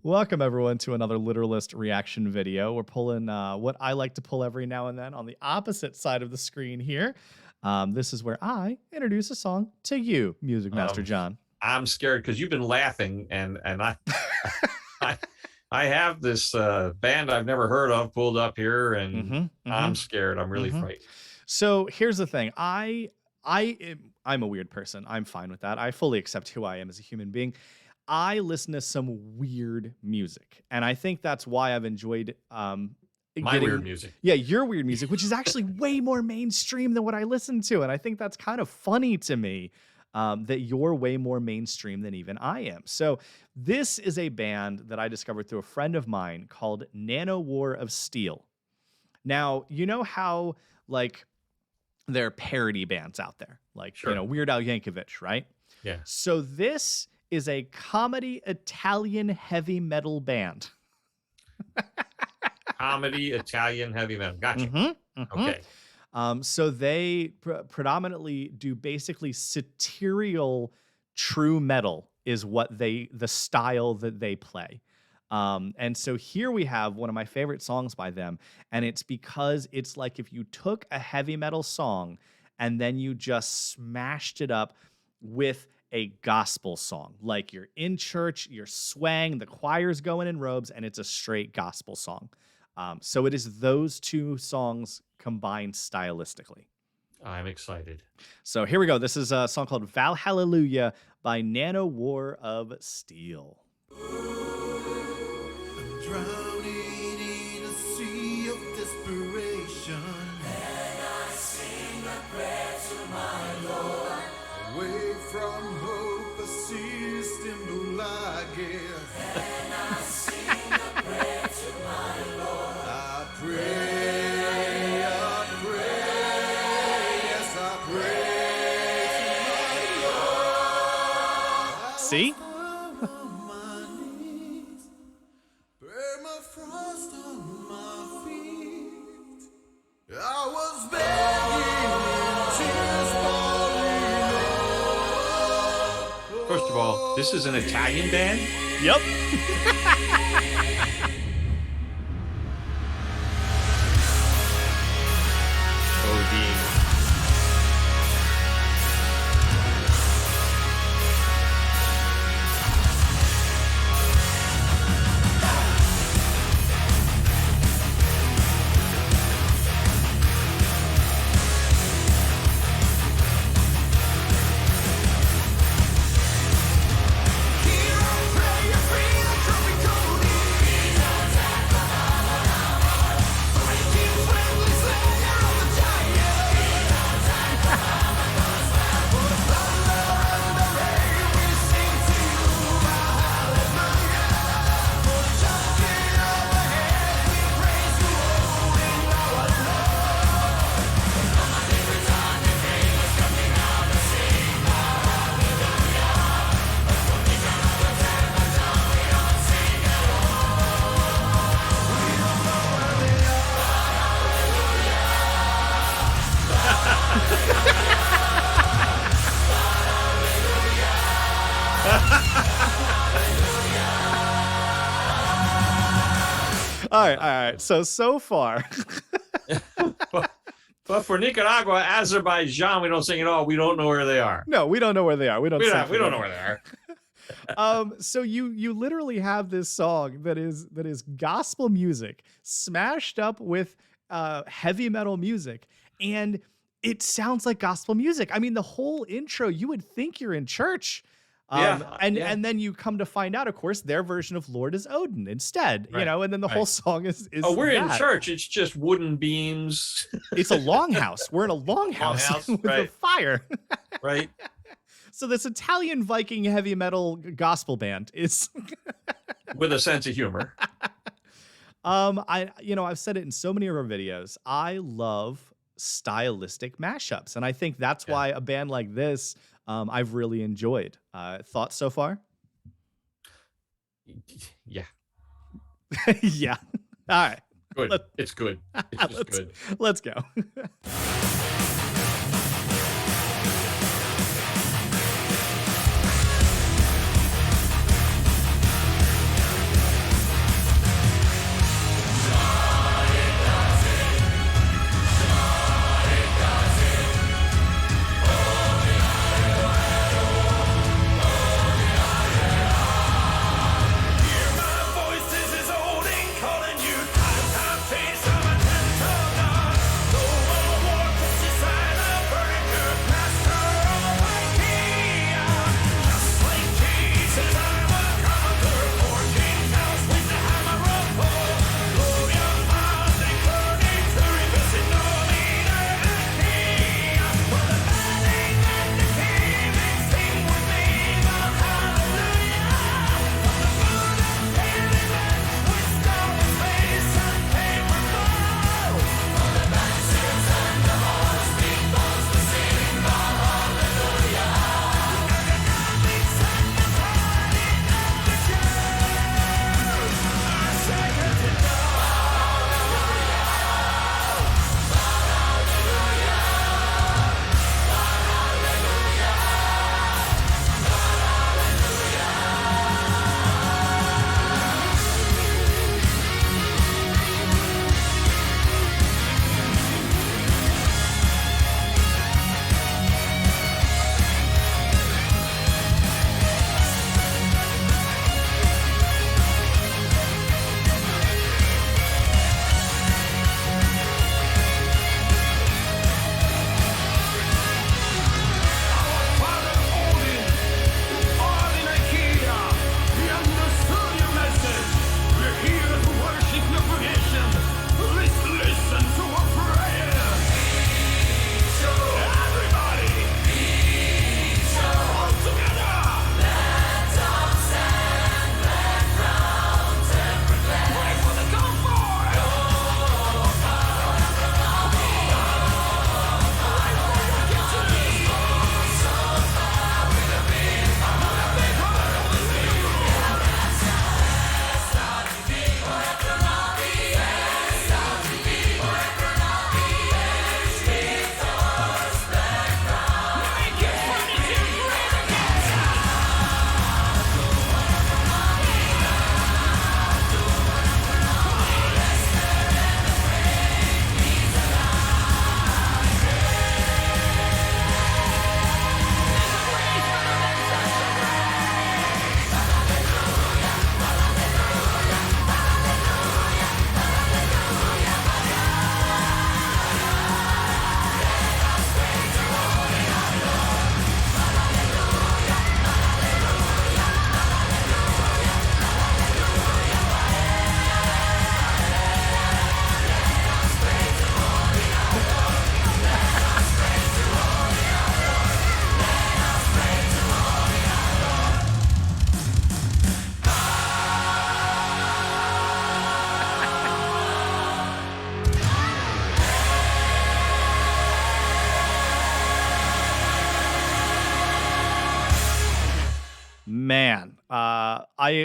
Welcome, everyone, to another Literalist reaction video. We're pulling what I like to pull every now and then on the opposite side of the screen here. This is where I introduce a song to you, Music Master John. I'm scared because you've been laughing, and I I have this band I've never heard of pulled up here, and I'm scared. I'm really frightened. So here's the thing. I'm a weird person. I'm fine with that. I fully accept who I am as a human being. I listen to some weird music, and I think that's why I've enjoyed weird music. Yeah, your weird music, which is actually way more mainstream than what I listen to, and I think that's kind of funny to me that you're way more mainstream than even I am. So this is a band that I discovered through a friend of mine called Nanowar of Steel. Now, you know how, like, there are parody bands out there, like, you know, Weird Al Yankovic, right? Yeah. So this is a comedy Italian heavy metal band. Comedy Italian heavy metal. Gotcha. Okay. So they predominantly do basically satirical true metal is what the style that they play. And so here we have one of my favorite songs by them, and it's because it's like if you took a heavy metal song and then you just smashed it up with a gospel song. Like you're in church, you're swaying, the choir's going in robes, and it's a straight gospel song. So it is those two songs combined stylistically. I'm excited. So here we go. This is a song called Valhalleluja by Nanowar of Steel. Drowning in a sea of desperation, and I sing a prayer to my Lord. Away from hope, persisting to lie, and I sing a prayer to my Lord. I pray, yes, I pray to my Lord. See? I was begging tears falling. First of all, this is an Italian band? Yep. All right. So far. But for Nicaragua, Azerbaijan, we don't sing at all. We don't know where they are. No, we don't know where they are. We don't know where they are. So you literally have this song that is gospel music smashed up with heavy metal music, and it sounds like gospel music. I mean, the whole intro, you would think you're in church. And then you come to find out, of course, their version of Lord is Odin instead, you know, and then the whole song is we're in church. It's just wooden beams. It's a longhouse. We're in a longhouse with a fire. Right. So this Italian Viking heavy metal gospel band is with a sense of humor. I've said it in so many of our videos. I love stylistic mashups, and I think that's why a band like this I've really enjoyed. Thoughts so far? Yeah. Yeah. All right. Good. It's good. It's just good. Let's go.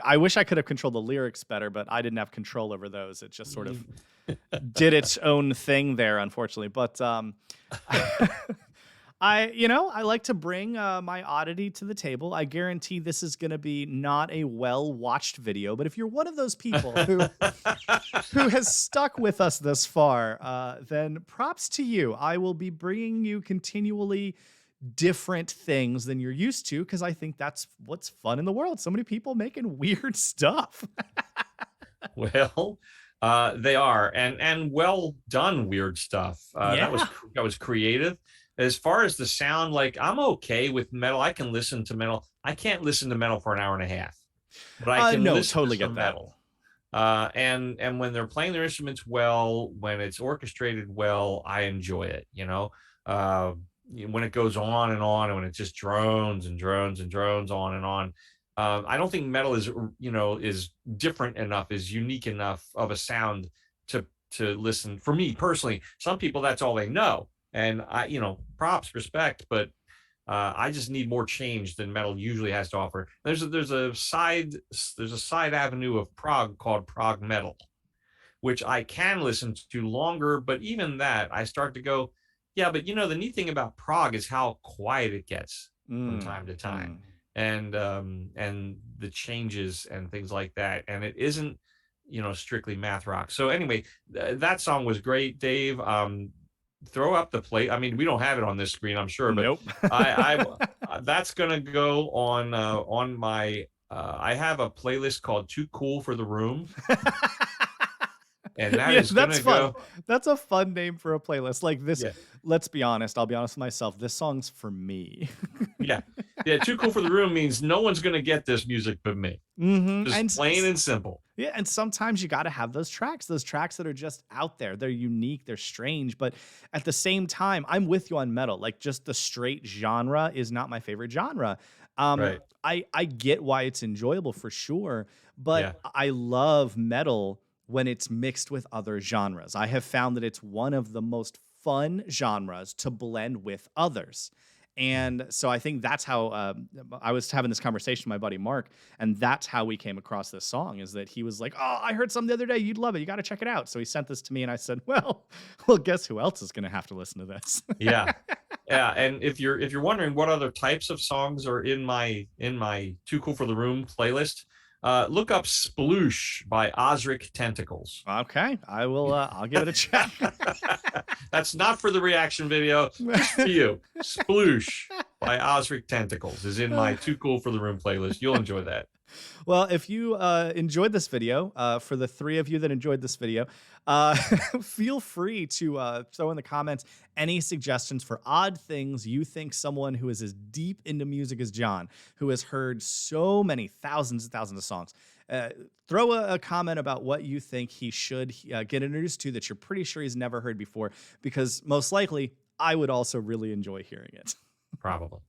I wish I could have controlled the lyrics better, but I didn't have control over those. It just sort of did its own thing there, unfortunately. But I like to bring my oddity to the table. I guarantee this is going to be not a well-watched video, but if you're one of those people who has stuck with us this far, then props to you. I will be bringing you continually different things than you're used to, because I think that's what's fun in the world. So many people making weird stuff. Well, they are, and well done weird stuff. Yeah. That was creative. As far as the sound, like, I'm okay with metal. I can listen to metal. I can't listen to metal for an hour and a half, but I can listen totally to get that. metal. And when they're playing their instruments well, when it's orchestrated well, I enjoy it. When it goes on, and when it just drones and drones and drones on and on. I don't think metal is different enough, is unique enough of a sound to listen. For me personally, some people, that's all they know. And props, respect, but I just need more change than metal usually has to offer. There's a side avenue of prog called prog metal, which I can listen to longer, but even that I start to go, yeah, but the neat thing about prog is how quiet it gets from time to time, and the changes and things like that, and it isn't strictly math rock. So anyway, that song was great, Dave. Throw up the play. I mean, we don't have it on this screen, I'm sure, but Nope. I that's gonna go on my. I have a playlist called "Too Cool for the Room," and that's fun. That's a fun name for a playlist. Like this. Yeah. Let's be honest. I'll be honest with myself. This song's for me. Yeah. "Too Cool for the Room" means no one's gonna get this music but me. Just plain and simple. Yeah, and sometimes you got to have those tracks that are just out there. They're unique, they're strange, but at the same time, I'm with you on metal. Like, just the straight genre is not my favorite genre. Right. I get why it's enjoyable for sure, but Yeah. I love metal when it's mixed with other genres. I have found that it's one of the most fun genres to blend with others. And so I think that's how I was having this conversation with my buddy Mark, and that's how we came across this song, is that he was like, "Oh, I heard something the other day. You'd love it. You got to check it out." So he sent this to me, and I said, well, guess who else is going to have to listen to this? Yeah. Yeah. And if you're wondering what other types of songs are in my "Too Cool for the Room" playlist, look up "Sploosh" by Osric Tentacles. Okay, I will. I'll give it a check. That's not for the reaction video, just for you. "Sploosh" by Osric Tentacles is in my "Too Cool for the Room" playlist. You'll enjoy that. Well, if you enjoyed this video, for the three of you that enjoyed this video, feel free to throw in the comments any suggestions for odd things you think someone who is as deep into music as John, who has heard so many thousands and thousands of songs, throw a comment about what you think he should get introduced to that you're pretty sure he's never heard before, because most likely I would also really enjoy hearing it. Probably.